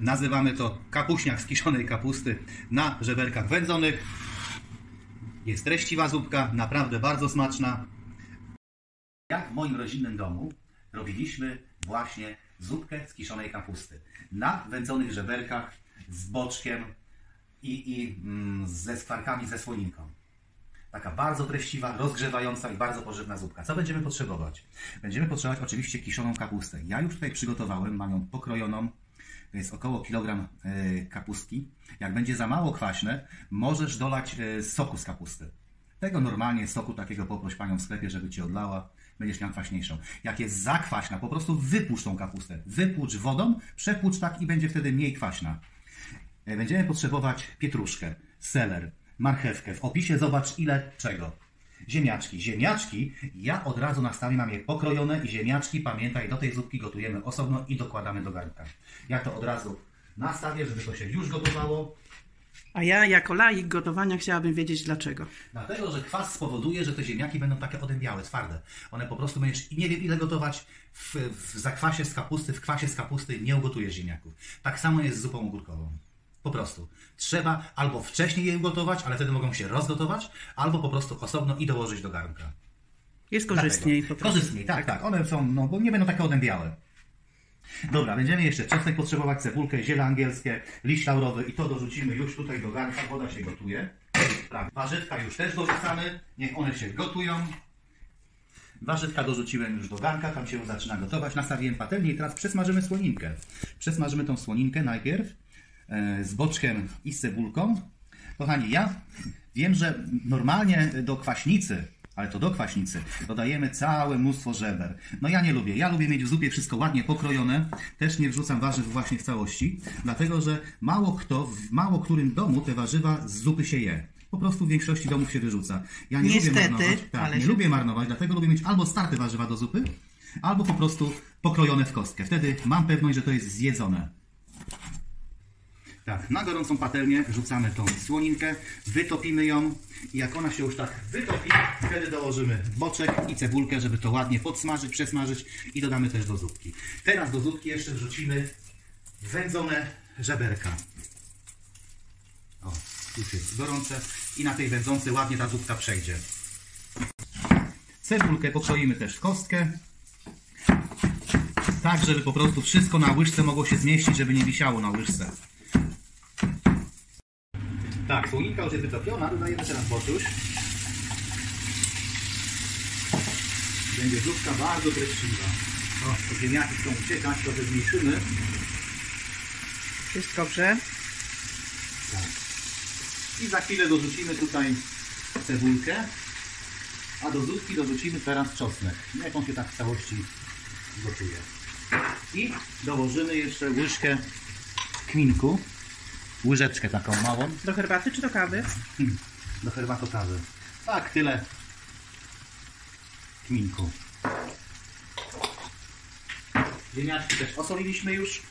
Nazywamy to kapuśniak z kiszonej kapusty na żeberkach wędzonych. Jest treściwa zupka, naprawdę bardzo smaczna. Jak w moim rodzinnym domu robiliśmy właśnie zupkę z kiszonej kapusty na wędzonych żeberkach z boczkiem i ze skwarkami, ze słoninką. Taka bardzo treściwa, rozgrzewająca i bardzo pożywna zupka. Co będziemy potrzebować? Będziemy potrzebować oczywiście kiszoną kapustę. Ja już tutaj przygotowałem, mam ją pokrojoną. To jest około kilogram kapustki. Jak będzie za mało kwaśne, możesz dolać soku z kapusty. Tego normalnie soku takiego poproś panią w sklepie, żeby ci odlała. Będziesz miał kwaśniejszą. Jak jest za kwaśna, po prostu wypłucz tą kapustę. Wypłucz wodą, przepłucz tak i będzie wtedy mniej kwaśna. Będziemy potrzebować pietruszkę, seler, marchewkę. W opisie zobacz ile czego. Ziemniaczki. Ziemniaczki, ja od razu nastawię, mam je pokrojone i ziemniaczki, pamiętaj, do tej zupki gotujemy osobno i dokładamy do garnka. Ja to od razu nastawię, żeby to się już gotowało. A ja jako laik gotowania chciałabym wiedzieć dlaczego. Dlatego, że kwas spowoduje, że te ziemniaki będą takie odębiałe, twarde. One po prostu będziesz, nie wiem ile gotować, w zakwasie z kapusty, w kwasie z kapusty nie ugotujesz ziemniaków. Tak samo jest z zupą ogórkową. Po prostu. Trzeba albo wcześniej je ugotować, ale wtedy mogą się rozgotować, albo po prostu osobno i dołożyć do garnka. Jest korzystniej po prostu. Korzystniej, tak. One są, no bo nie będą takie odębiałe. Dobra, będziemy jeszcze czosnek potrzebować, cebulkę, ziele angielskie, liść laurowy i to dorzucimy już tutaj do garnka, woda się gotuje. Warzywka już też dorzucamy, niech one się gotują. Warzywka dorzuciłem już do garnka, tam się zaczyna gotować. Nastawiłem patelnię i teraz przesmażymy słoninkę. Przesmażymy tą słoninkę najpierw z boczkiem i z cebulką. Kochani, ja wiem, że normalnie do kwaśnicy, ale to do kwaśnicy, dodajemy całe mnóstwo żeber. No ja nie lubię. Ja lubię mieć w zupie wszystko ładnie pokrojone. Też nie wrzucam warzyw właśnie w całości, dlatego że mało kto, w mało którym domu te warzywa z zupy się je. Po prostu w większości domów się wyrzuca. Ja nie lubię marnować. Tak, nie lubię marnować, dlatego lubię mieć albo starte warzywa do zupy, albo po prostu pokrojone w kostkę. Wtedy mam pewność, że to jest zjedzone. Tak, na gorącą patelnię rzucamy tą słoninkę, wytopimy ją i jak ona się już tak wytopi, wtedy dołożymy boczek i cebulkę, żeby to ładnie podsmażyć, przesmażyć i dodamy też do zupki. Teraz do zupki jeszcze wrzucimy wędzone żeberka. O, już jest gorące i na tej wędzącej ładnie ta zupka przejdzie. Cebulkę pokroimy też w kostkę. Tak, żeby po prostu wszystko na łyżce mogło się zmieścić, żeby nie wisiało na łyżce. Tak, słoninka już jest wytopiona, dodajemy teraz boczuś. Będzie zupka bardzo treściwa. O, to ziemniaki chcą uciekać, trochę zmniejszymy. Jest dobrze. Tak. I za chwilę dorzucimy tutaj cebulkę, a do zupki dorzucimy teraz czosnek. Niech on się tak w całości gotuje. I dołożymy jeszcze łyżkę kminku. Łyżeczkę taką małą. Do herbaty czy do kawy? Do herbaty kawy. Tak, tyle kminku. Ziemniaczki też osoliliśmy już.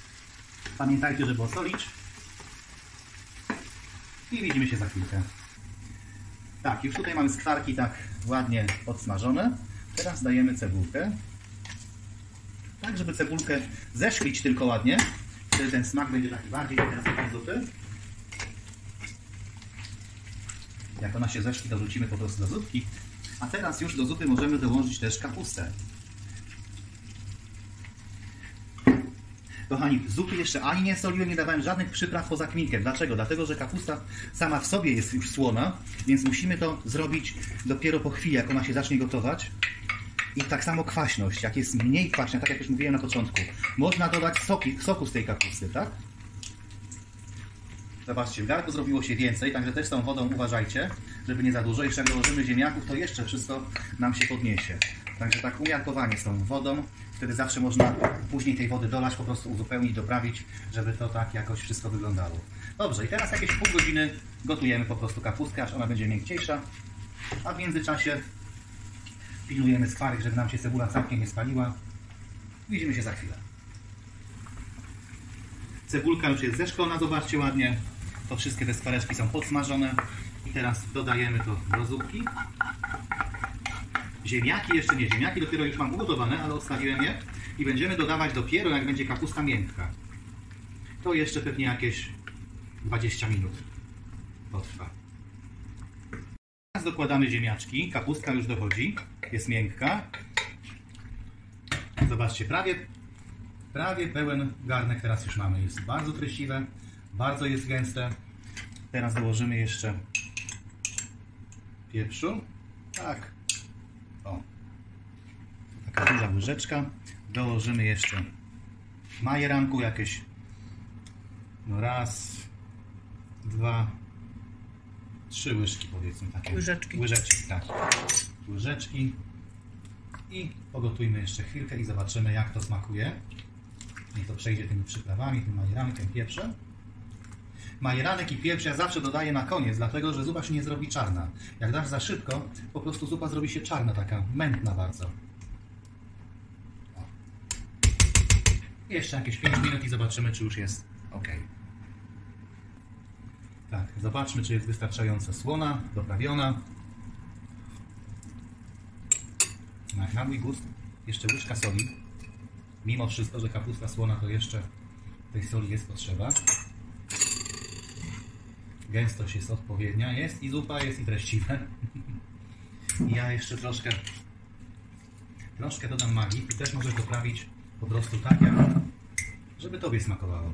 Pamiętajcie, żeby osolić. I widzimy się za chwilkę. Tak, już tutaj mamy skwarki tak ładnie podsmażone. Teraz dajemy cebulkę. Tak, żeby cebulkę zeszklić tylko ładnie. Wtedy ten smak będzie taki bardziej teraz do zupy. Jak ona się zeszkli, to wrzucimy po prostu do zupki. A teraz już do zupy możemy dołożyć też kapustę. Kochani, w zupie jeszcze ani nie soliłem, nie dawałem żadnych przypraw poza kminkiem. Dlaczego? Dlatego, że kapusta sama w sobie jest już słona, więc musimy to zrobić dopiero po chwili, jak ona się zacznie gotować. I tak samo kwaśność, jak jest mniej kwaśna, tak jak już mówiłem na początku, można dodać soku z tej kapusty, tak? Zobaczcie, w garnku zrobiło się więcej, także też z tą wodą uważajcie, żeby nie za dużo. Jeszcze jak dołożymy ziemniaków, to jeszcze wszystko nam się podniesie. Także tak umiarkowanie z tą wodą, wtedy zawsze można później tej wody dolać, po prostu uzupełnić, doprawić, żeby to tak jakoś wszystko wyglądało. Dobrze, i teraz jakieś pół godziny gotujemy po prostu kapustkę, aż ona będzie miękciejsza, a w międzyczasie pilnujemy skwarek, żeby nam się cebula całkiem nie spaliła. Widzimy się za chwilę. Cebulka już jest zeszklona, zobaczcie ładnie. To wszystkie te skwareczki są podsmażone. I teraz dodajemy to do zupki. Ziemniaki jeszcze nie. Ziemniaki dopiero już mam ugotowane, ale odstawiłem je. I będziemy dodawać dopiero, jak będzie kapusta miękka. to jeszcze pewnie jakieś 20 minut potrwa. Teraz dokładamy ziemniaczki. Kapustka już dochodzi, jest miękka. Zobaczcie, prawie pełen garnek teraz już mamy. Jest bardzo treściwe, bardzo jest gęste. Teraz dołożymy jeszcze pieprzu. Tak. O. Taka duża łyżeczka. Dołożymy jeszcze majeranku jakieś. No raz, dwa, 3 łyżki powiedzmy. Takie. Łyżeczki. Łyżeczki, tak. Łyżeczki. I pogotujmy jeszcze chwilkę i zobaczymy, jak to smakuje. Niech to przejdzie tymi przyprawami, tym majerankiem, pieprzem. Majeranek i pieprz ja zawsze dodaję na koniec, dlatego że zupa się nie zrobi czarna. Jak dasz za szybko, po prostu zupa zrobi się czarna, taka mętna bardzo. O. Jeszcze jakieś 5 minut i zobaczymy, czy już jest ok. Tak, zobaczmy, czy jest wystarczająco słona, doprawiona. Na mój gust jeszcze łyżka soli. Mimo wszystko, że kapusta słona, to jeszcze tej soli jest potrzeba. Gęstość jest odpowiednia, jest i zupa, jest i treściwe. I ja jeszcze troszkę dodam magii. Ty też możesz doprawić po prostu tak, jak żeby tobie smakowało.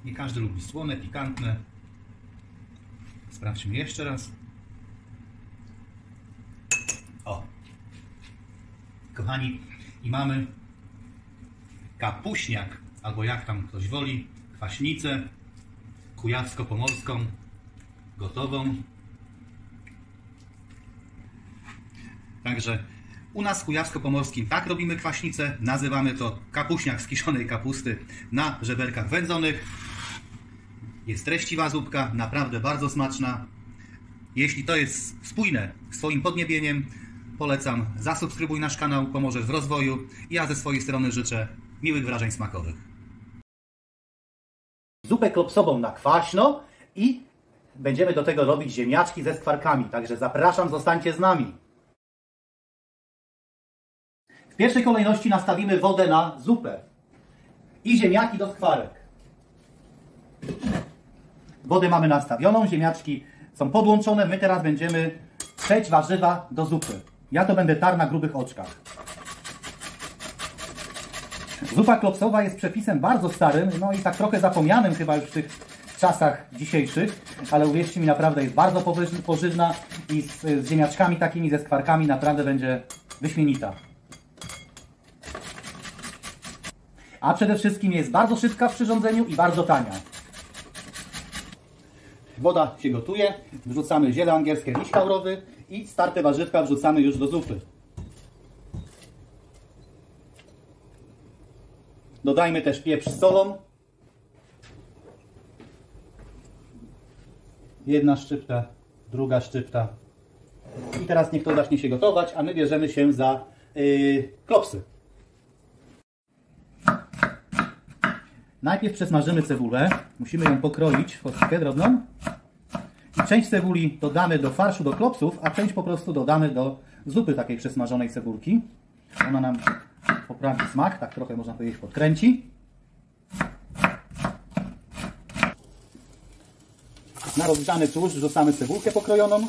Nie każdy lubi słone, pikantne. Sprawdźmy jeszcze raz. O! Kochani, i mamy kapuśniak, albo jak tam ktoś woli, kwaśnicę kujawsko-pomorską, gotową. Także u nas w kujawsko-pomorskim tak robimy kwaśnicę, nazywamy to kapuśniak z kiszonej kapusty na żeberkach wędzonych. Jest treściwa zupka, naprawdę bardzo smaczna. Jeśli to jest spójne z Twoim podniebieniem, polecam, zasubskrybuj nasz kanał, pomożesz w rozwoju. Ja ze swojej strony życzę miłych wrażeń smakowych. Zupę klopsową na kwaśno i będziemy do tego robić ziemniaczki ze skwarkami. Także zapraszam, zostańcie z nami. W pierwszej kolejności nastawimy wodę na zupę i ziemniaki do skwarek. Wodę mamy nastawioną, ziemniaczki są podłączone. My teraz będziemy trzeć warzywa do zupy. Ja to będę tarł na grubych oczkach. Zupa klopsowa jest przepisem bardzo starym, no i tak trochę zapomnianym chyba już w tych czasach dzisiejszych, ale uwierzcie mi, naprawdę jest bardzo pożywna i z ziemniaczkami takimi, ze skwarkami naprawdę będzie wyśmienita. A przede wszystkim jest bardzo szybka w przyrządzeniu i bardzo tania. Woda się gotuje, wrzucamy ziele angielskie, liść laurowy i starte warzywka wrzucamy już do zupy. Dodajmy też pieprz z solą. 1 szczypta, 2 szczypta. I teraz niech to zacznie się gotować, a my bierzemy się za klopsy. Najpierw przesmażymy cebulę. Musimy ją pokroić w kostkę drobną. I część cebuli dodamy do farszu, do klopsów, a część po prostu dodamy do zupy takiej przesmażonej cebulki. Ona nam poprawi smak, tak trochę można powiedzieć podkręci. Na rozgrzany tłuszcz wrzucamy cebulkę pokrojoną.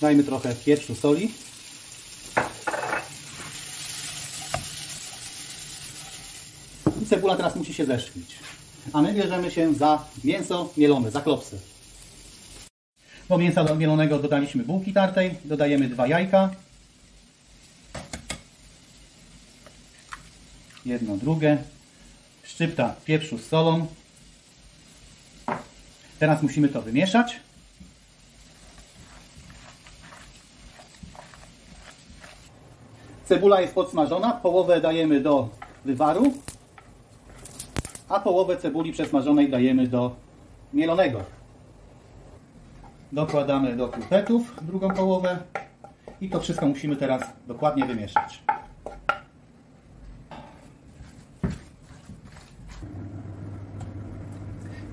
Dajmy trochę pieprzu, soli. I cebula teraz musi się zeszklić. A my bierzemy się za mięso mielone, za klopsy. Do mięsa mielonego dodaliśmy bułki tartej, dodajemy 2 jajka. Jedno, drugie. Szczypta pieprzu z solą. Teraz musimy to wymieszać. Cebula jest podsmażona, połowę dajemy do wywaru, a połowę cebuli przesmażonej dajemy do mielonego. Dokładamy do pulpetów drugą połowę i to wszystko musimy teraz dokładnie wymieszać.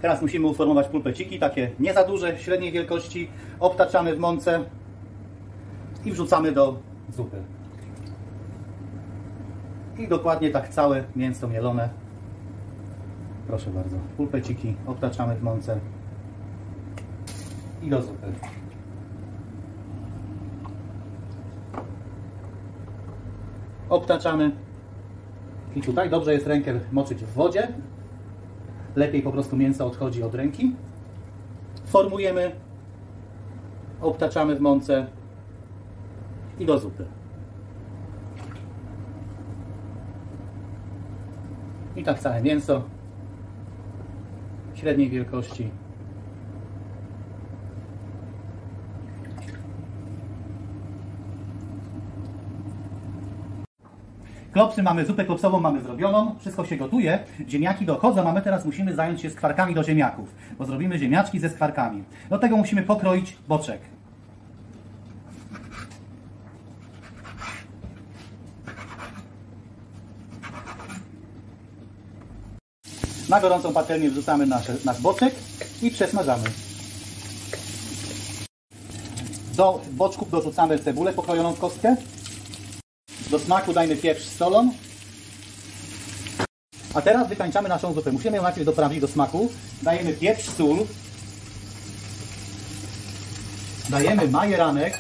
Teraz musimy uformować pulpeciki, takie nie za duże, średniej wielkości. Obtaczamy w mące i wrzucamy do zupy. I dokładnie tak całe mięso mielone. Proszę bardzo, pulpeciki obtaczamy w mące i do zupy. Obtaczamy i tutaj dobrze jest rękę moczyć w wodzie. Lepiej po prostu mięso odchodzi od ręki. Formujemy, obtaczamy w mące i do zupy. I tak całe mięso średniej wielkości. Klopsy mamy, zupę klopsową mamy zrobioną, wszystko się gotuje, ziemniaki dochodzą, a my teraz musimy zająć się skwarkami do ziemniaków, bo zrobimy ziemniaczki ze skwarkami. Do tego musimy pokroić boczek. Na gorącą patelnię wrzucamy nasz boczek i przesmażamy. Do boczków dorzucamy cebulę pokrojoną w kostkę. Do smaku dajmy pieprz z solą. A teraz wykańczamy naszą zupę. Musimy ją najpierw doprawić do smaku. Dajemy pieprz, sól. Dajemy majeranek.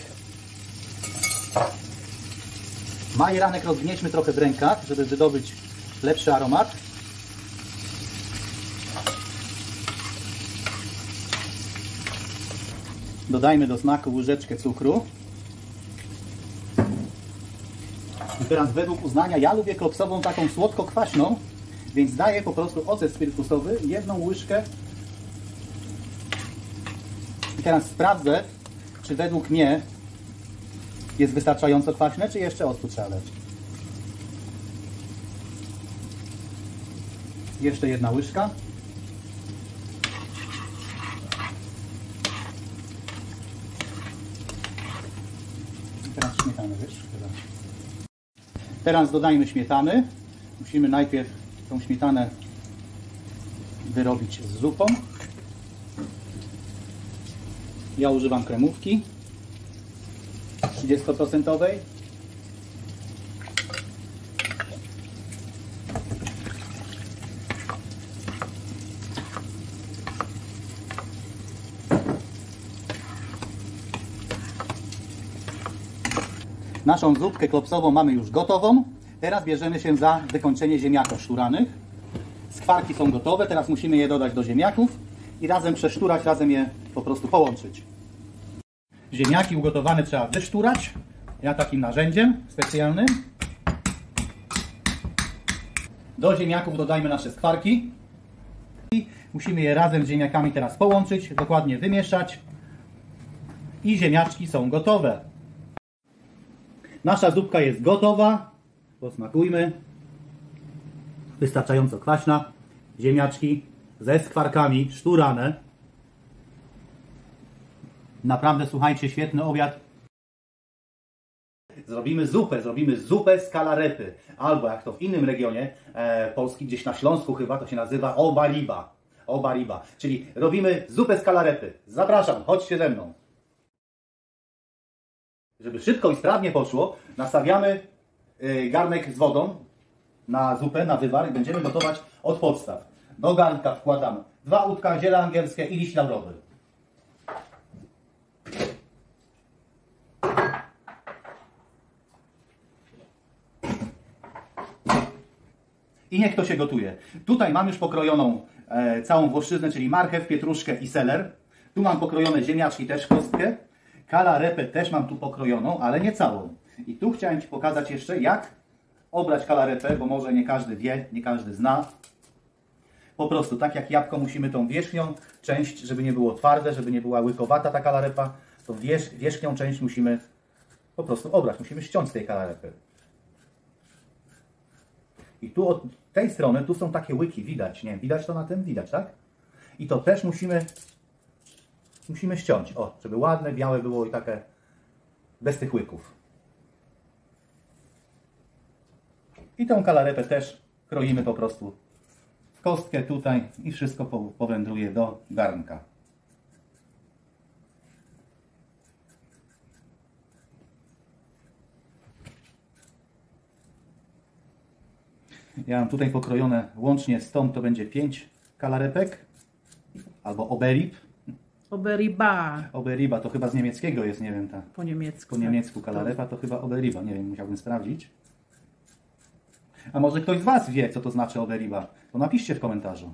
Majeranek rozgnieśmy trochę w rękach, żeby wydobyć lepszy aromat. Dodajmy do smaku łyżeczkę cukru. I teraz według uznania, ja lubię klopsową taką słodko-kwaśną, więc daję po prostu ocet spirytusowy, 1 łyżkę. I teraz sprawdzę, czy według mnie jest wystarczająco kwaśne, czy jeszcze octu trzeba leć. Jeszcze 1 łyżka. I teraz śmietany wiesz. Teraz dodajmy śmietany. Musimy najpierw tą śmietanę wyrobić z zupą. Ja używam kremówki 30%. Naszą zupkę klopsową mamy już gotową. Teraz bierzemy się za wykończenie ziemniaków szturanych. Skwarki są gotowe, teraz musimy je dodać do ziemniaków i razem przeszturać, razem je po prostu połączyć. Ziemniaki ugotowane trzeba wyszturać. Ja takim narzędziem specjalnym. Do ziemniaków dodajmy nasze skwarki. I musimy je razem z ziemniakami teraz połączyć, dokładnie wymieszać. I ziemniaczki są gotowe. Nasza zupka jest gotowa. Posmakujmy. Wystarczająco kwaśna. Ziemniaczki ze skwarkami szturane. Naprawdę, słuchajcie, świetny obiad. Zrobimy zupę z kalarepy. Albo jak to w innym regionie Polski, gdzieś na Śląsku chyba, to się nazywa obaliba. Obaliba. Czyli robimy zupę z kalarepy. Zapraszam, chodźcie ze mną. Żeby szybko i sprawnie poszło, nastawiamy garnek z wodą na zupę, na wywar i będziemy gotować od podstaw. Do garnka wkładam 2 łódka, ziele angielskie i liść laurowy. I niech to się gotuje. Tutaj mam już pokrojoną całą włoszczyznę, czyli marchew, pietruszkę i seler. Tu mam pokrojone ziemniaczki, też kostkę. Kalarepę też mam tu pokrojoną, ale nie całą. I tu chciałem Ci pokazać jeszcze, jak obrać kalarepę, bo może nie każdy wie, nie każdy zna. Po prostu, tak jak jabłko, musimy tą wierzchnią część, żeby nie było twarde, żeby nie była łykowata ta kalarepa, to wierzchnią część musimy po prostu obrać, musimy ściąć z tej kalarepy. I tu od tej strony, tu są takie łyki, widać, nie? Widać to na tym? Widać, tak? I to też musimy ściąć, o, żeby ładne, białe było i takie bez tych łyków. I tą kalarepę też kroimy po prostu w kostkę tutaj i wszystko powędruje do garnka. Ja mam tutaj pokrojone łącznie z tą, to będzie 5 kalarepek. Albo oberib. Oberiba. Oberiba to chyba z niemieckiego jest, nie wiem, ta. Po niemiecku. Po niemiecku kalarepa to chyba oberiba. Nie wiem, musiałbym sprawdzić. A może ktoś z Was wie, co to znaczy oberiba? To napiszcie w komentarzu.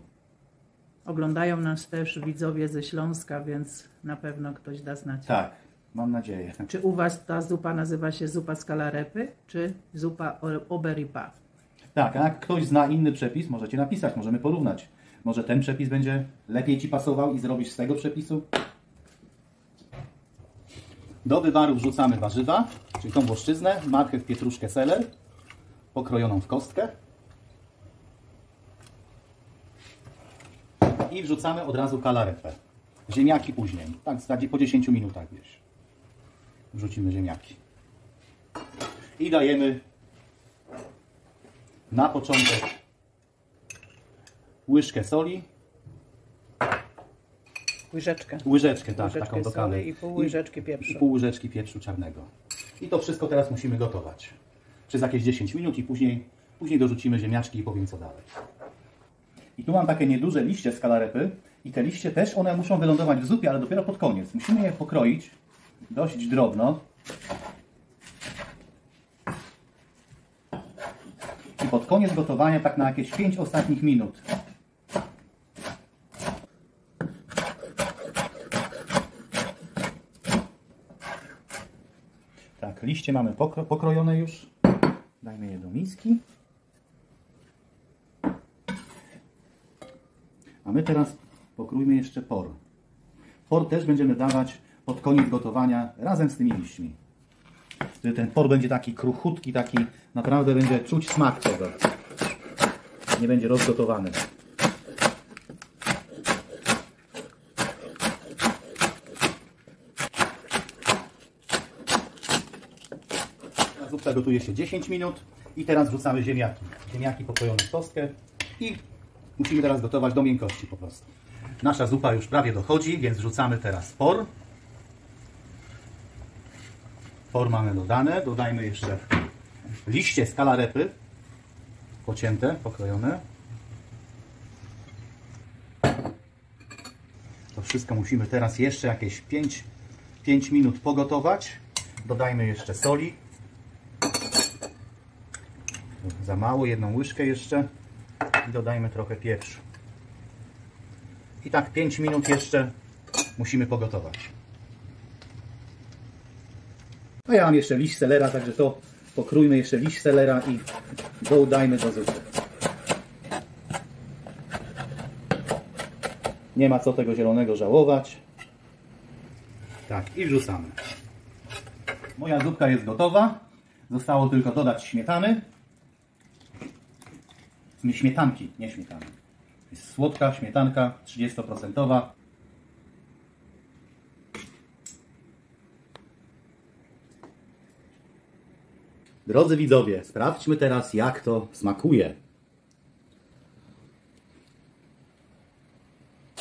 Oglądają nas też widzowie ze Śląska, więc na pewno ktoś da znać. Tak, mam nadzieję. Czy u Was ta zupa nazywa się zupa z kalarepy, czy zupa oberiba? Tak, a jak ktoś zna inny przepis, możecie napisać, możemy porównać. Może ten przepis będzie lepiej Ci pasował i zrobisz z tego przepisu? Do wywaru wrzucamy warzywa, czyli tą włoszczyznę, marchew, pietruszkę, seler, pokrojoną w kostkę. I wrzucamy od razu kalarepę. Ziemniaki później, tak po 10 minutach gdzieś. Wrzucimy ziemniaki. I dajemy na początek łyżkę soli. Łyżeczkę. Łyżeczkę, tak, Łyżeczkę taką do kawy. soli i pół łyżeczki pieprzu. I pół łyżeczki pieprzu czarnego. I to wszystko teraz musimy gotować. Przez jakieś 10 minut i później dorzucimy ziemniaczki i powiem co dalej. I tu mam takie nieduże liście z kalarepy. I te liście też, one muszą wylądować w zupie, ale dopiero pod koniec. Musimy je pokroić dość drobno. I pod koniec gotowania, tak na jakieś 5 ostatnich minut. Tak, liście mamy pokrojone już. Dajmy je do miski. A my teraz pokrójmy jeszcze por. Por też będziemy dawać pod koniec gotowania razem z tymi liśćmi. Wtedy ten por będzie taki kruchutki, taki naprawdę będzie czuć smak tego. Nie będzie rozgotowany. Zupka gotuje się 10 minut i teraz wrzucamy ziemniaki. Ziemniaki pokrojone w kostkę i musimy teraz gotować do miękkości po prostu. Nasza zupa już prawie dochodzi, więc wrzucamy teraz por. Por mamy dodane. Dodajmy jeszcze liście z kalarepy. Pocięte, pokrojone. To wszystko musimy teraz jeszcze jakieś 5 minut pogotować. Dodajmy jeszcze soli. Za mało, jedną łyżkę jeszcze. I dodajmy trochę pieprzu. I tak 5 minut jeszcze musimy pogotować. A ja mam jeszcze liść selera, także to pokrójmy jeszcze liść selera i dodajmy do zupy. Nie ma co tego zielonego żałować. Tak, i wrzucamy. Moja zupka jest gotowa. Zostało tylko dodać śmietany. Śmietanki, nie śmietany. Jest słodka śmietanka, 30%. Drodzy widzowie, sprawdźmy teraz, jak to smakuje.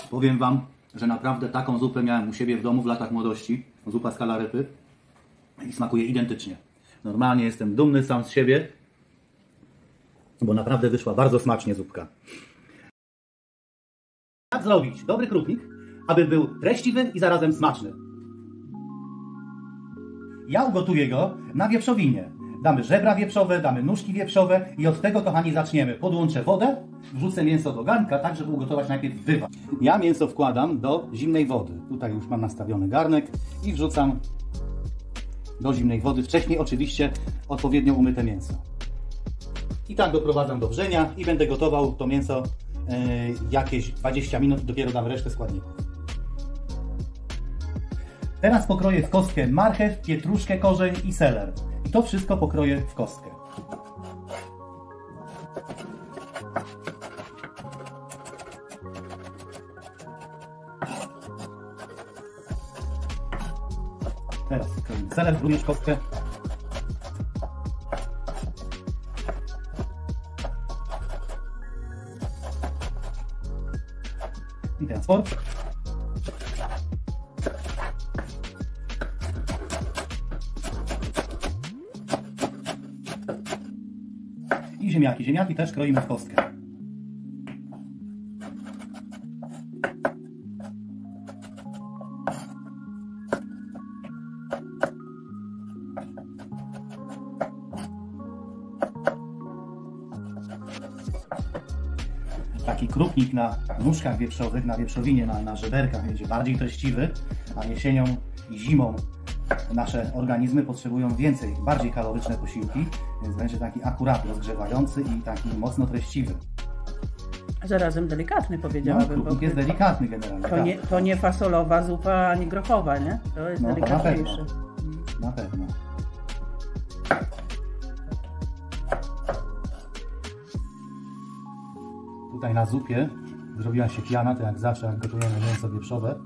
Powiem Wam, że naprawdę taką zupę miałem u siebie w domu w latach młodości. Zupa z kalarepy. I smakuje identycznie. Normalnie jestem dumny sam z siebie, bo naprawdę wyszła bardzo smacznie zupka. Jak zrobić dobry krupnik, aby był treściwy i zarazem smaczny? Ja ugotuję go na wieprzowinie. Damy żebra wieprzowe, damy nóżki wieprzowe i od tego, kochani, zaczniemy. Podłączę wodę, wrzucę mięso do garnka, tak żeby ugotować najpierw wywar. Ja mięso wkładam do zimnej wody. Tutaj już mam nastawiony garnek i wrzucam do zimnej wody. Wcześniej oczywiście odpowiednio umyte mięso. I tak doprowadzam do wrzenia i będę gotował to mięso jakieś 20 minut, dopiero dam resztę składników. Teraz pokroję w kostkę marchew, pietruszkę, korzeń i seler. I to wszystko pokroję w kostkę. Teraz kroję seler, również kostkę. I teraz por. I ziemniaki. Ziemniaki też kroimy w kostkę. Taki krupnik na nóżkach wieprzowych, na wieprzowinie, na żeberkach będzie bardziej treściwy, a jesienią i zimą nasze organizmy potrzebują więcej, bardziej kaloryczne posiłki, więc będzie taki akurat rozgrzewający i taki mocno treściwy. Zarazem delikatny, No, powiedziałabym. krupnik jest delikatny generalnie. To nie fasolowa zupa, ani grochowa, nie? To jest No, to delikatniejsze. na pewno. Tutaj na zupie zrobiła się piana, to jak zawsze jak gotujemy mięso wieprzowe,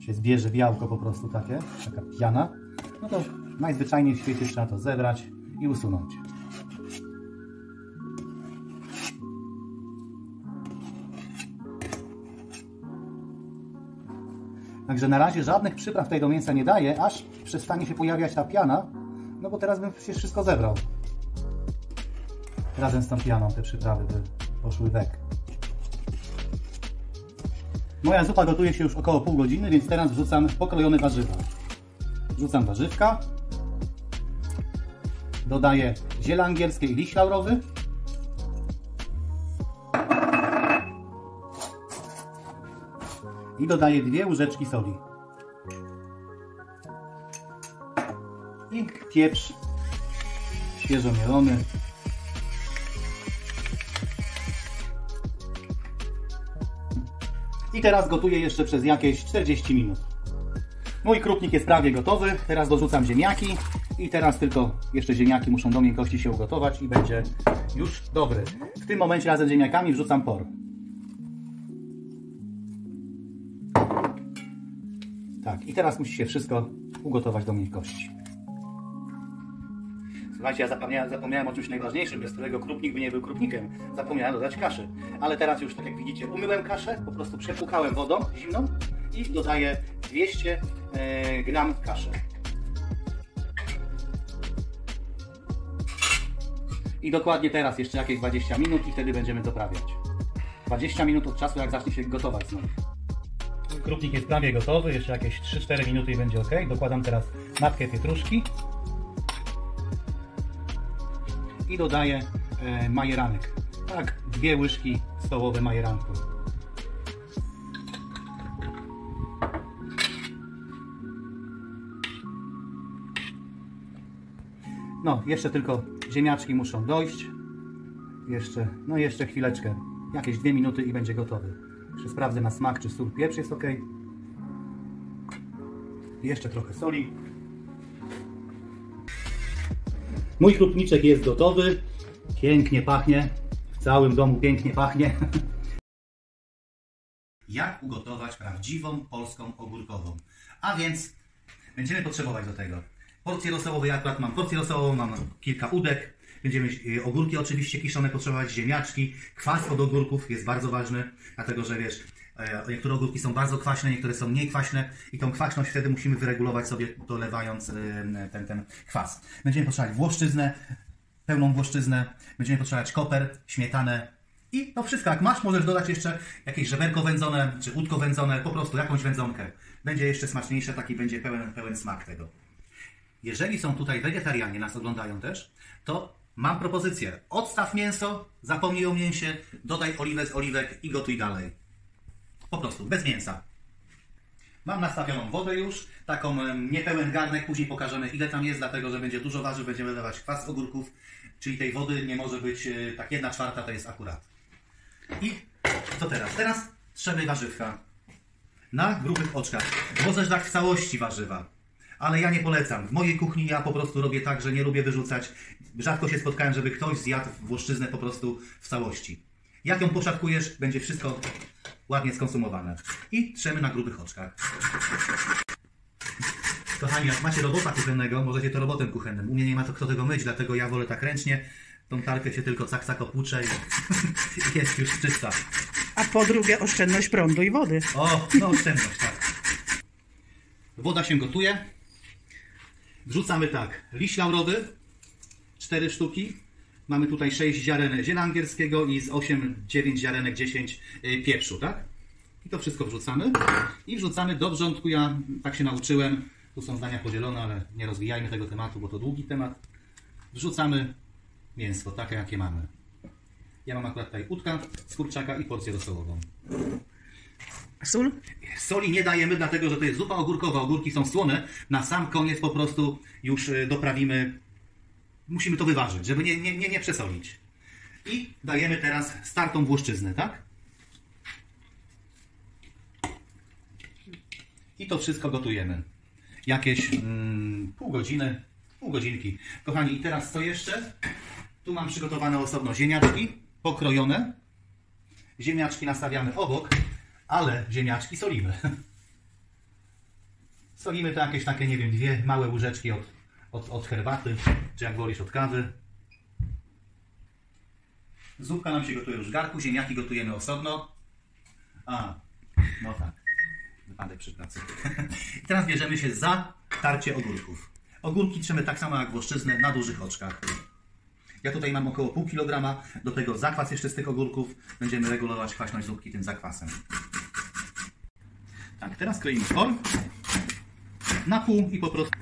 się zbierze białko po prostu takie, taka piana, no to najzwyczajniej w świecie trzeba to zebrać i usunąć. Także na razie żadnych przypraw tutaj do mięsa nie daję, aż przestanie się pojawiać ta piana, no bo teraz bym przecież wszystko zebrał. Razem z tą pianą te przyprawy by poszły weg. Moja zupa gotuje się już około pół godziny, więc teraz wrzucam pokrojone warzywa. Wrzucam warzywka. Dodaję ziele angielskie i liść laurowy. I dodaję 2 łyżeczki soli. I pieprz świeżo mielony. I teraz gotuję jeszcze przez jakieś 40 minut. Mój krupnik jest prawie gotowy. Teraz dorzucam ziemniaki. I teraz tylko jeszcze ziemniaki muszą do miękkości się ugotować i będzie już dobry. W tym momencie razem z ziemniakami wrzucam por. Tak, i teraz musi się wszystko ugotować do miękkości. Słuchajcie, ja zapomniałem o czymś najważniejszym, bez którego krupnik by nie był krupnikiem. Zapomniałem dodać kaszy. Ale teraz już, tak jak widzicie, umyłem kaszę, po prostu przepłukałem wodą zimną i dodaję 200 gram kaszy. I dokładnie teraz jeszcze jakieś 20 minut i wtedy będziemy doprawiać. 20 minut od czasu, jak zacznie się gotować znowu. Krupnik jest prawie gotowy, jeszcze jakieś 3-4 minuty i będzie ok. Dokładam teraz natkę pietruszki. I dodaję majeranek. Tak, 2 łyżki stołowe majeranku. No, jeszcze tylko ziemniaczki muszą dojść. Jeszcze chwileczkę. Jakieś 2 minuty i będzie gotowy. Jeszcze sprawdzę na smak, czy sól, pieprz jest ok. Jeszcze trochę soli. Mój krupniczek jest gotowy. Pięknie pachnie. W całym domu pięknie pachnie. Jak ugotować prawdziwą polską ogórkową? A więc będziemy potrzebować do tego porcję rosołową. Ja akurat mam porcję rosołową, mam kilka udek. Będziemy ogórki oczywiście kiszone potrzebować, ziemniaczki. Kwas od ogórków jest bardzo ważny, dlatego że wiesz, niektóre ogórki są bardzo kwaśne, niektóre są mniej kwaśne i tą kwaśność wtedy musimy wyregulować sobie dolewając ten kwas. Będziemy potrzebować włoszczyznę, pełną włoszczyznę, będziemy potrzebować koper, śmietanę i to wszystko. Jak masz, możesz dodać jeszcze jakieś żeberko wędzone, czy udko wędzone, po prostu jakąś wędzonkę. Będzie jeszcze smaczniejsze, taki będzie pełen smak tego. Jeżeli są tutaj wegetarianie, nas oglądają też, to mam propozycję. Odstaw mięso, zapomnij o mięsie, dodaj oliwę z oliwek i gotuj dalej. Po prostu, bez mięsa. Mam nastawioną wodę już, taką niepełen garnek, później pokażemy ile tam jest, dlatego że będzie dużo warzyw, będziemy dodawać kwas ogórków, czyli tej wody nie może być tak 1/4 to jest akurat. I co teraz? Teraz trzemy warzywka na grubych oczkach. Możesz dać w całości warzywa. Ale ja nie polecam. W mojej kuchni ja po prostu robię tak, że nie lubię wyrzucać. Rzadko się spotkałem, żeby ktoś zjadł włoszczyznę po prostu w całości. Jak ją poszatkujesz, będzie wszystko ładnie skonsumowane. I trzemy na grubych oczkach. Kochani, jak macie robota kuchennego, możecie to robotem kuchennym. U mnie nie ma to kto tego myć, dlatego ja wolę tak ręcznie. Tą tarkę się tylko cak opłuczę i jest już czysta. A po drugie oszczędność prądu i wody. O, no oszczędność, tak. Woda się gotuje. Wrzucamy tak, liść laurowy, 4 sztuki, Mamy tutaj 6 ziaren ziela angielskiego i z 8-9 ziarenek 10 pieprzu, tak? I to wszystko wrzucamy. I wrzucamy do wrzątku. Ja tak się nauczyłem. Tu są zdania podzielone, ale nie rozwijajmy tego tematu, bo to długi temat. Wrzucamy mięsko, takie jakie mamy. Ja mam akurat tutaj udka z kurczaka i porcję rosołową. Sól? Soli nie dajemy, dlatego że to jest zupa ogórkowa. Ogórki są słone. Na sam koniec po prostu już doprawimy. Musimy to wyważyć, żeby nie przesolić. I dajemy teraz startą włoszczyznę, tak? I to wszystko gotujemy. Jakieś pół godziny, pół godzinki. Kochani, i teraz co jeszcze? Tu mam przygotowane osobno ziemniaczki pokrojone. Ziemniaczki nastawiamy obok, ale ziemniaczki solimy. Solimy to jakieś takie, nie wiem, 2 małe łyżeczki od herbaty, czy jak wolisz od kawy. Zupka nam się gotuje już w garku, ziemniaki gotujemy osobno. A, no tak, wypadek przy pracy. I teraz bierzemy się za tarcie ogórków. Ogórki trzemy tak samo jak włoszczyznę na dużych oczkach. Ja tutaj mam około pół kilograma, do tego zakwas jeszcze z tych ogórków. Będziemy regulować kwaśność zupki tym zakwasem. Tak, teraz kroimy por na pół i po prostu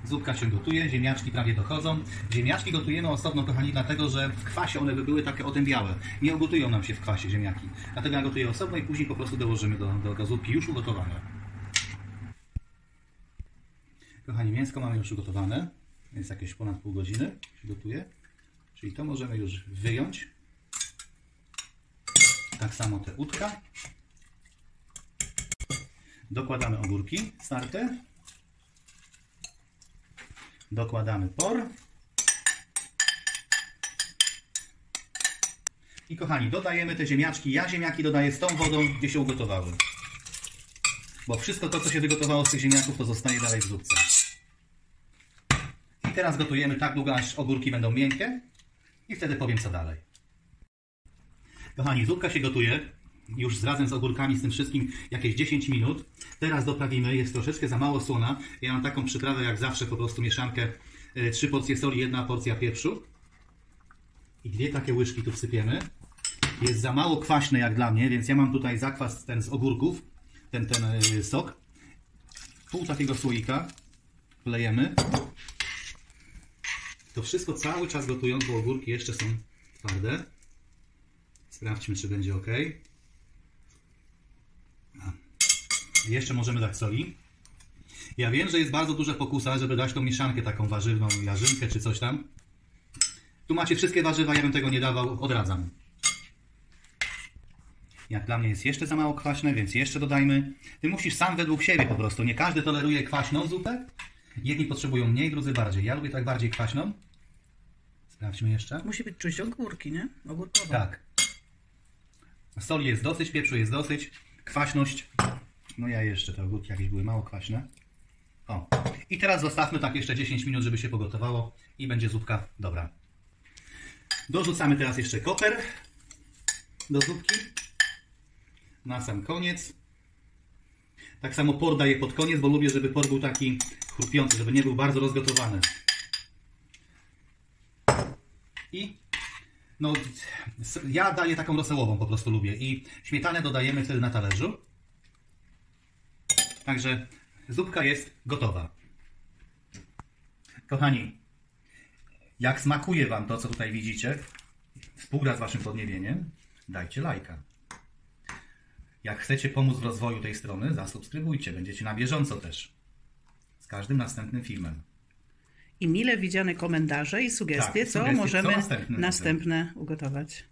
zupka się gotuje, ziemniaczki prawie dochodzą. Ziemniaczki gotujemy osobno, kochani, dlatego że w kwasie one by były takie otębiałe. Nie ugotują nam się w kwasie ziemniaki. Dlatego ja gotuję osobno i później po prostu dołożymy do zupki już ugotowane. Kochani, mięsko mamy już ugotowane. Jest jakieś ponad pół godziny się gotuje. Czyli to możemy już wyjąć. Tak samo te udka. Dokładamy ogórki starte. Dokładamy por. I kochani, dodajemy te ziemniaczki. Ja ziemniaki dodaję z tą wodą, gdzie się ugotowały. Bo wszystko to, co się wygotowało z tych ziemniaków, to zostaje dalej w zupce. I teraz gotujemy tak długo, aż ogórki będą miękkie. I wtedy powiem, co dalej. Kochani, zupka się gotuje już razem z ogórkami, z tym wszystkim jakieś 10 minut. Teraz doprawimy, jest troszeczkę za mało słona. Ja mam taką przyprawę jak zawsze, po prostu mieszankę 3 porcje soli, 1 porcja pieprzu. I 2 takie łyżki tu wsypiemy. Jest za mało kwaśne jak dla mnie, więc ja mam tutaj zakwas ten z ogórków, ten sok. Pół takiego słoika wlejemy. To wszystko cały czas gotując, bo ogórki jeszcze są twarde. Sprawdźmy, czy będzie ok. Jeszcze możemy dać soli. Ja wiem, że jest bardzo duża pokusa, żeby dać tą mieszankę taką warzywną, jarzynkę czy coś tam. Tu macie wszystkie warzywa, ja bym tego nie dawał, odradzam. Jak dla mnie jest jeszcze za mało kwaśne, więc jeszcze dodajmy. Ty musisz sam według siebie po prostu. Nie każdy toleruje kwaśną zupę. Jedni potrzebują mniej, drudzy bardziej. Ja lubię tak bardziej kwaśną. Sprawdźmy jeszcze. Musi być czuć ogórki, nie? Ogórkowa. Tak. Soli jest dosyć, pieprzu jest dosyć. Kwaśność. No ja jeszcze te ogórki jakieś były mało kwaśne. O. I teraz zostawmy tak jeszcze 10 minut, żeby się pogotowało i będzie zupka dobra. Dorzucamy teraz jeszcze koper do zupki. Na sam koniec. Tak samo por daję pod koniec, bo lubię, żeby por był taki chrupiący, żeby nie był bardzo rozgotowany. I no, ja daję taką rosołową, po prostu lubię. I śmietanę dodajemy wtedy na talerzu. Także zupka jest gotowa. Kochani, jak smakuje Wam to, co tutaj widzicie, współgra z Waszym podniebieniem, dajcie lajka. Jak chcecie pomóc w rozwoju tej strony, zasubskrybujcie. Będziecie na bieżąco też. Z każdym następnym filmem. I mile widziane komentarze i sugestie, Tak, co możemy następne ugotować.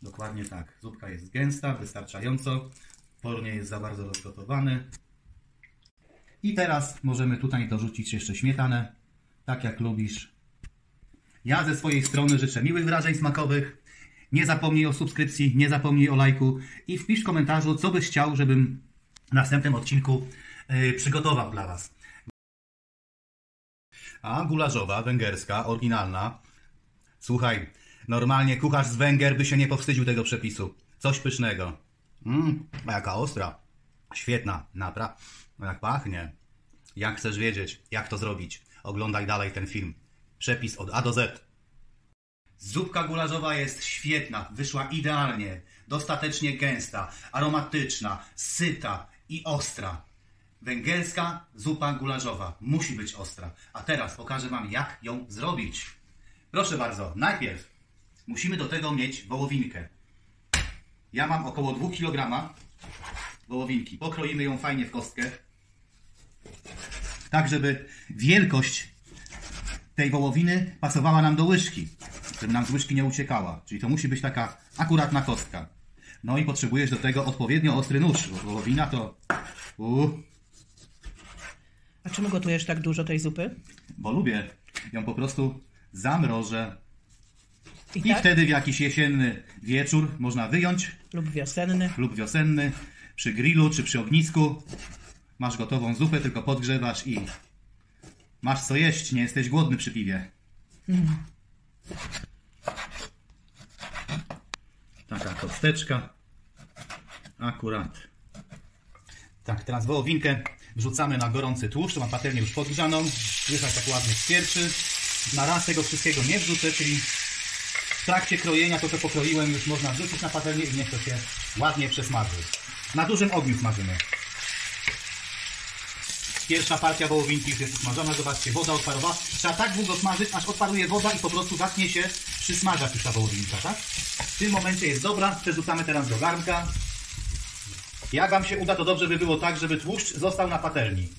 Dokładnie tak. Zupka jest gęsta, wystarczająco. Por nie jest za bardzo rozgotowany. I teraz możemy tutaj dorzucić jeszcze śmietanę, tak jak lubisz. Ja ze swojej strony życzę miłych wrażeń smakowych. Nie zapomnij o subskrypcji, nie zapomnij o lajku i wpisz w komentarzu, co byś chciał, żebym w następnym odcinku przygotował dla Was. A gularzowa, węgierska, oryginalna. Słuchaj, normalnie kucharz z Węgier by się nie powstydził tego przepisu. Coś pysznego. Jaka ostra. Świetna, naprawdę. Jak pachnie. Jak chcesz wiedzieć, jak to zrobić, oglądaj dalej ten film. Przepis od A do Z. Zupka gulaszowa jest świetna, wyszła idealnie, dostatecznie gęsta, aromatyczna, syta i ostra. Węgierska zupa gulaszowa musi być ostra. A teraz pokażę Wam, jak ją zrobić. Proszę bardzo, najpierw musimy do tego mieć wołowinkę. Ja mam około 2 kg wołowinki. Pokroimy ją fajnie w kostkę, tak żeby wielkość tej wołowiny pasowała nam do łyżki, żeby nam z łyżki nie uciekała. Czyli to musi być taka akuratna kostka. No i potrzebujesz do tego odpowiednio ostry nóż, bo wołowina to... A czemu gotujesz tak dużo tej zupy? Bo lubię ją po prostu zamrożę. I tak? wtedy w jakiś jesienny wieczór można wyjąć. Lub wiosenny. Przy grillu czy przy ognisku. Masz gotową zupę, tylko podgrzewasz i masz co jeść, nie jesteś głodny przy piwie. Taka kosteczka. Akurat. Tak, teraz wołowinkę wrzucamy na gorący tłuszcz. Tu mam patelnię już podgrzaną. Słychać tak ładnie świerczy. Na raz tego wszystkiego nie wrzucę, czyli w trakcie krojenia to, co pokroiłem, już można wrzucić na patelnię i niech to się ładnie przesmaży. Na dużym ogniu smażymy. Pierwsza partia wołowinki już jest smażona. Zobaczcie, woda odparowa. Trzeba tak długo smażyć, aż odparuje woda i po prostu zacznie się przysmażać już ta wołowinka, tak? W tym momencie jest dobra. Przerzucamy teraz do garnka. Jak Wam się uda, to dobrze by było tak, żeby tłuszcz został na patelni.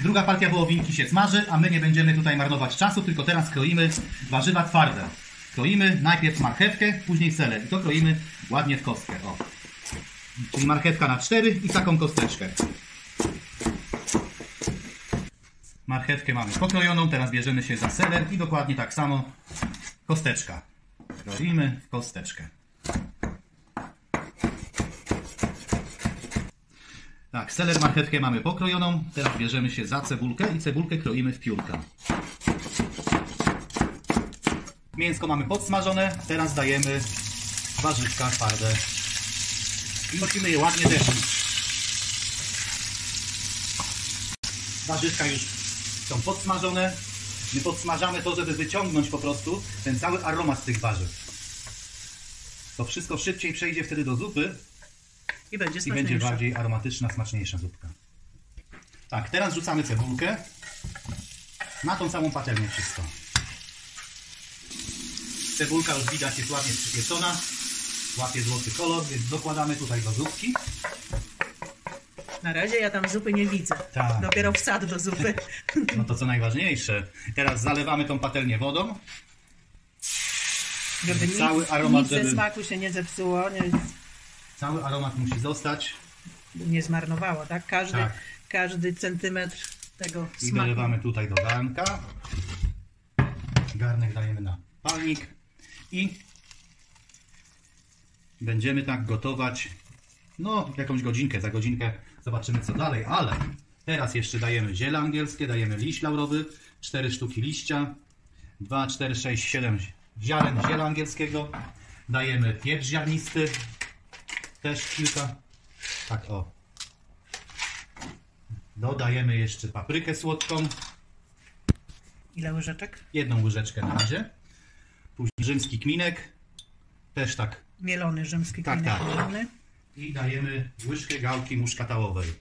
Druga partia wołowinki się smaży, a my nie będziemy tutaj marnować czasu, tylko teraz kroimy warzywa twarde. Kroimy najpierw marchewkę, później seler. I to kroimy ładnie w kostkę. O. Czyli marchewka na 4 i taką kosteczkę. Marchewkę mamy pokrojoną, teraz bierzemy się za seler i dokładnie tak samo kosteczka. Kroimy w kosteczkę. Tak, seler, marchewkę mamy pokrojoną, teraz bierzemy się za cebulkę i cebulkę kroimy w piórka. Mięsko mamy podsmażone, teraz dajemy warzywka twarde i musimy je ładnie zepsuć. Warzywka już są podsmażone. My podsmażamy to, żeby wyciągnąć po prostu ten cały aromat z tych warzyw. To wszystko szybciej przejdzie wtedy do zupy i będzie będzie bardziej aromatyczna, smaczniejsza zupka. Tak, teraz rzucamy cebulkę na tą samą patelnię wszystko. Cebulka już widać jest ładnie przypieczona, łapie złoty kolor, więc dokładamy tutaj do zupki. Na razie ja tam zupy nie widzę. Tak. Dopiero wsad do zupy. No to co najważniejsze. Teraz zalewamy tą patelnię wodą. Żeby cały aromat, nic ze smaku się nie zepsuło. Cały aromat musi zostać. Nie zmarnowało, tak? Każdy centymetr tego I smaku. dolewamy tutaj do garnka. Garnek dajemy na palnik. I będziemy tak gotować no jakąś godzinkę. Za godzinkę zobaczymy co dalej, ale teraz jeszcze dajemy ziele angielskie, dajemy liść laurowy, 4 sztuki liścia, 2, 4, 6, 7 ziaren ziela angielskiego. Dajemy pieprz ziarnisty, też kilka. Tak o. Dodajemy jeszcze paprykę słodką. Ile łyżeczek? 1 łyżeczkę na razie. Później rzymski kminek. Też tak. Mielony rzymski kminek. Tak. Mielony. I dajemy łyżkę gałki muszkatałowej.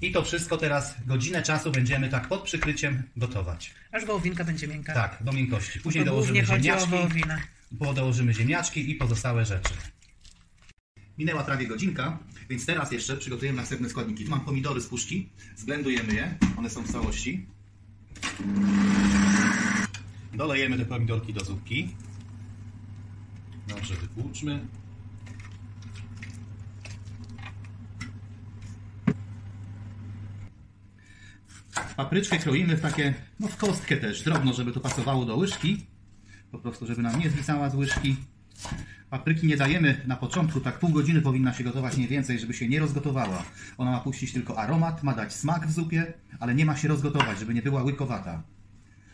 I to wszystko teraz godzinę czasu będziemy tak pod przykryciem gotować. Aż wołowinka będzie miękka. Tak, do miękkości. Później to dołożymy chodzi o ziemniaczki. wołowinę. Dołożymy ziemniaczki i pozostałe rzeczy. Minęła prawie godzinka, więc teraz jeszcze przygotujemy następne składniki. Tu mam pomidory z puszki, zblendujemy je, one są w całości. Dolejemy te pomidorki do zupki. Dobrze wytłuczmy. Papryczkę kroimy w takie, no w kostkę też, drobno, żeby to pasowało do łyżki. Po prostu, żeby nam nie zwisała z łyżki. Papryki nie dajemy na początku, tak pół godziny powinna się gotować, nie więcej, żeby się nie rozgotowała. Ona ma puścić tylko aromat, ma dać smak w zupie, ale nie ma się rozgotować, żeby nie była łykowata.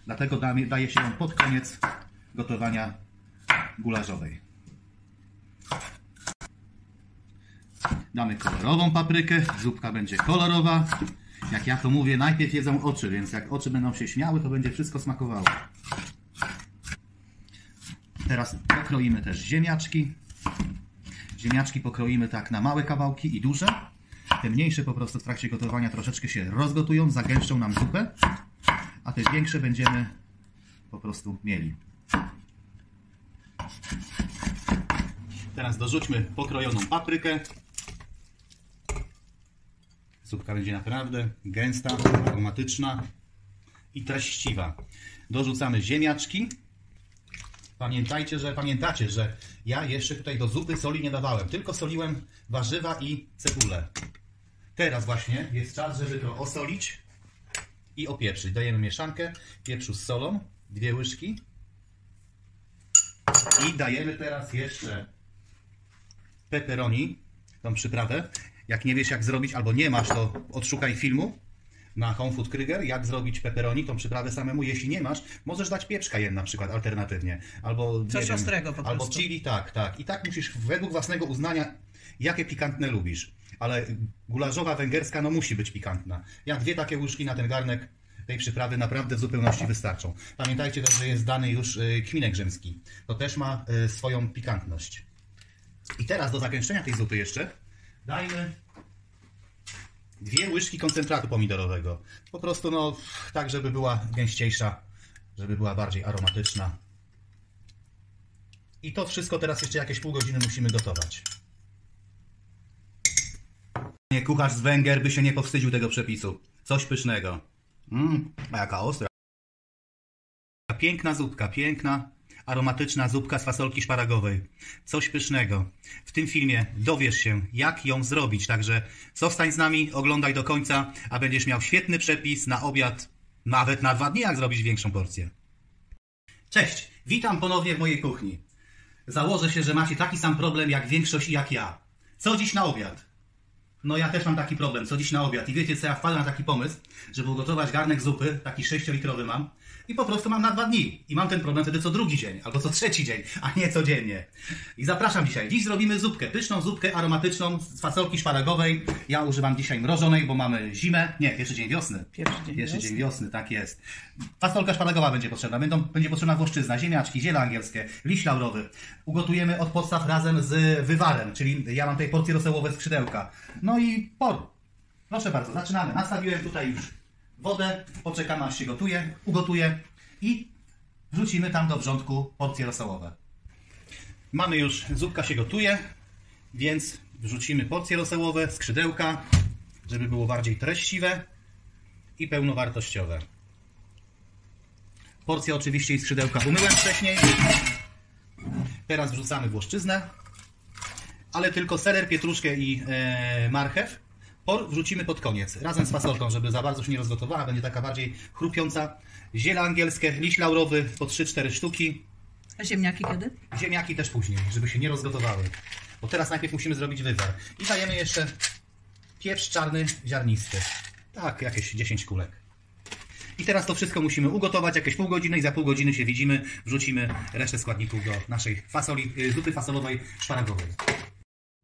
Dlatego daje się ją pod koniec gotowania gulaszowej. Damy kolorową paprykę, zupka będzie kolorowa Jak ja to mówię, najpierw jedzą oczy, więc jak oczy będą się śmiały, to będzie wszystko smakowało. Teraz pokroimy też ziemniaczki. Ziemniaczki pokroimy tak na małe kawałki i duże. Te mniejsze po prostu w trakcie gotowania troszeczkę się rozgotują, zagęszczą nam zupę, a te większe będziemy po prostu mieli. Teraz dorzućmy pokrojoną paprykę. Zupka będzie naprawdę gęsta, aromatyczna i treściwa. Dorzucamy ziemniaczki. Pamiętacie, że ja jeszcze tutaj do zupy soli nie dawałem, tylko soliłem warzywa i cebulę. Teraz właśnie jest czas, żeby to osolić i opieprzyć. Dajemy mieszankę pieprzu z solą, 2 łyżki. I dajemy teraz jeszcze pepperoni, tą przyprawę. Jak nie wiesz jak zrobić, albo nie masz, to odszukaj filmu na Home Food Krüger, jak zrobić pepperoni, tą przyprawę samemu. Jeśli nie masz, możesz dać pieprz cayenne na przykład alternatywnie. Albo coś ostrego po prostu. Albo chili, tak. I tak musisz według własnego uznania, jakie pikantne lubisz. Ale gulaszowa węgierska no musi być pikantna. Ja 2 takie łyżki na ten garnek tej przyprawy naprawdę w zupełności wystarczą. Pamiętajcie też, że jest dany już kminek rzymski. To też ma swoją pikantność. I teraz do zagęszczenia tej zupy jeszcze dajmy 2 łyżki koncentratu pomidorowego. Po prostu no tak, żeby była gęściejsza, żeby była bardziej aromatyczna. I to wszystko teraz jeszcze jakieś pół godziny musimy gotować. Kucharz z Węgier by się nie powstydził tego przepisu. Coś pysznego. A jaka ostra. Piękna zupka, piękna, aromatyczna zupka z fasolki szparagowej. Coś pysznego. W tym filmie dowiesz się, jak ją zrobić. Także zostań z nami, oglądaj do końca, a będziesz miał świetny przepis na obiad, nawet na 2 dni, jak zrobić większą porcję. Cześć, witam ponownie w mojej kuchni. Założę się, że macie taki sam problem jak większość i jak ja. Co dziś na obiad? No ja też mam taki problem, co dziś na obiad. I wiecie co, ja wpadłem na taki pomysł, żeby ugotować garnek zupy, taki 6-litrowy mam, i po prostu mam na 2 dni. I mam ten problem wtedy co 2 dzień, albo co 3 dzień, a nie codziennie. I zapraszam dzisiaj. Dziś zrobimy zupkę, pyszną zupkę aromatyczną z fasolki szparagowej. Ja używam dzisiaj mrożonej, bo mamy zimę. Nie, pierwszy dzień wiosny. Pierwszy dzień wiosny, tak jest. Fasolka szparagowa będzie potrzebna. Będzie potrzebna włoszczyzna, ziemniaczki, ziele angielskie, liść laurowy. Ugotujemy od podstaw razem z wywarem, czyli ja mam tutaj porcje rosołowe skrzydełka. No i por. Proszę bardzo, zaczynamy. Nastawiłem tutaj już wodę, poczekamy aż się ugotuje i wrzucimy tam do wrzątku porcje rosołowe. Mamy już, zupka się gotuje, więc wrzucimy porcje rosołowe, skrzydełka, żeby było bardziej treściwe i pełnowartościowe. Porcje oczywiście i skrzydełka umyłem wcześniej. Teraz wrzucamy włoszczyznę, ale tylko seler, pietruszkę i marchew. Por wrzucimy pod koniec, razem z fasolką, żeby za bardzo się nie rozgotowała, będzie taka bardziej chrupiąca. Ziele angielskie, liść laurowy po 3-4 sztuki. A ziemniaki kiedy? Ziemniaki też później, żeby się nie rozgotowały. Bo teraz najpierw musimy zrobić wywar. I dajemy jeszcze pieprz czarny ziarnisty. Tak, jakieś 10 kulek. I teraz to wszystko musimy ugotować jakieś pół godziny i za pół godziny się widzimy. Wrzucimy resztę składników do naszej zupy fasolowej szparagowej.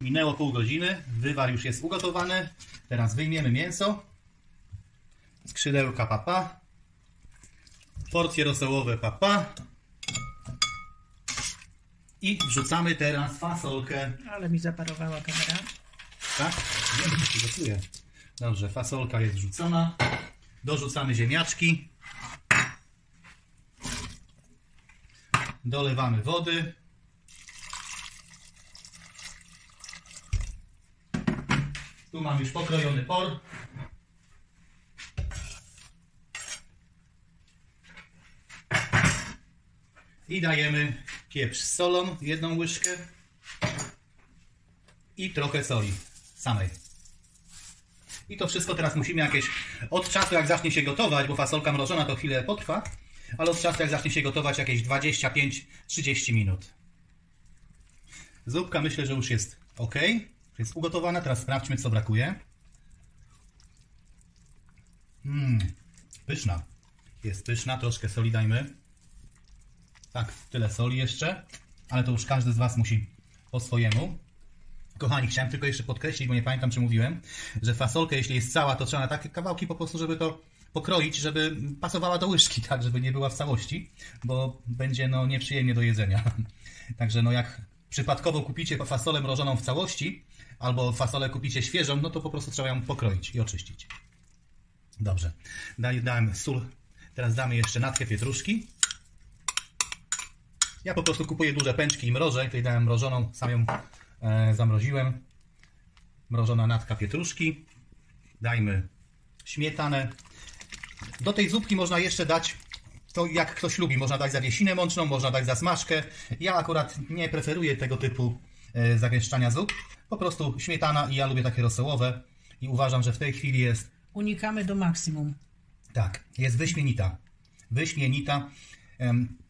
Minęło pół godziny, wywar już jest ugotowany. Teraz wyjmiemy mięso, skrzydełka papa, porcje rosołowe papa i wrzucamy teraz fasolkę. Ale mi zaparowała kamera. Tak? Wiem, że się gotuje. Dobrze, fasolka jest wrzucona. Dorzucamy ziemniaczki. Dolewamy wody. Tu mam już pokrojony por. I dajemy pieprz z solą, 1 łyżkę. I trochę soli samej. I to wszystko teraz musimy jakieś, od czasu jak zacznie się gotować, bo fasolka mrożona to chwilę potrwa, ale od czasu jak zacznie się gotować jakieś 25-30 minut. Zupka myślę, że już jest ok. Jest ugotowana, teraz sprawdźmy co brakuje. Pyszna. Jest pyszna, troszkę soli dajmy. Tak, tyle soli jeszcze, ale to już każdy z Was musi po swojemu. Kochani, chciałem tylko jeszcze podkreślić, bo nie pamiętam, czy mówiłem, że fasolkę, jeśli jest cała, to trzeba na takie kawałki po prostu, żeby to pokroić, żeby pasowała do łyżki, tak, żeby nie była w całości, bo będzie no nieprzyjemnie do jedzenia. Także no jak przypadkowo kupicie fasolę mrożoną w całości, albo fasolę kupicie świeżą, no to po prostu trzeba ją pokroić i oczyścić. Dobrze, dałem sól, teraz damy jeszcze natkę pietruszki. Ja po prostu kupuję duże pęczki i mrożę, tutaj dałem mrożoną, sam ją zamroziłem. Mrożona natka pietruszki. Dajmy śmietanę. Do tej zupki można jeszcze dać, to jak ktoś lubi, można dać zawiesinę mączną, można dać zasmażkę. Ja akurat nie preferuję tego typu zagęszczania zup. Po prostu śmietana i ja lubię takie rosołowe i uważam, że w tej chwili jest... Unikamy do maksimum. Tak, jest wyśmienita. Wyśmienita.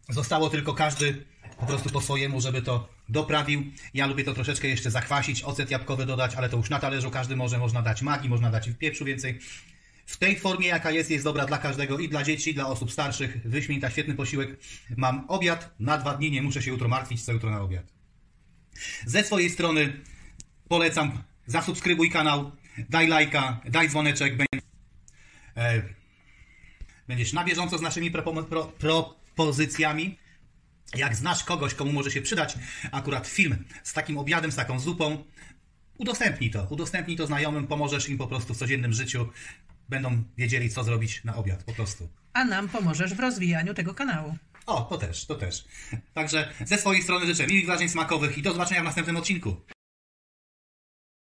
Zostało tylko każdy po prostu po swojemu, żeby to doprawił. Ja lubię to troszeczkę jeszcze zakwasić, ocet jabłkowy dodać, ale to już na talerzu każdy może. Można dać magii, można dać pieprzu więcej. W tej formie, jaka jest dobra dla każdego, i dla dzieci, i dla osób starszych. Wyśmienita, świetny posiłek. Mam obiad na 2 dni, nie muszę się jutro martwić, co jutro na obiad. Ze swojej strony polecam, zasubskrybuj kanał, daj lajka, daj dzwoneczek. Będziesz na bieżąco z naszymi propozycjami. Jak znasz kogoś, komu może się przydać akurat film z takim obiadem, z taką zupą, udostępnij to znajomym, pomożesz im po prostu w codziennym życiu. Będą wiedzieli, co zrobić na obiad, po prostu. A nam pomożesz w rozwijaniu tego kanału. O, to też. Także ze swojej strony życzę miłych wrażeń smakowych i do zobaczenia w następnym odcinku.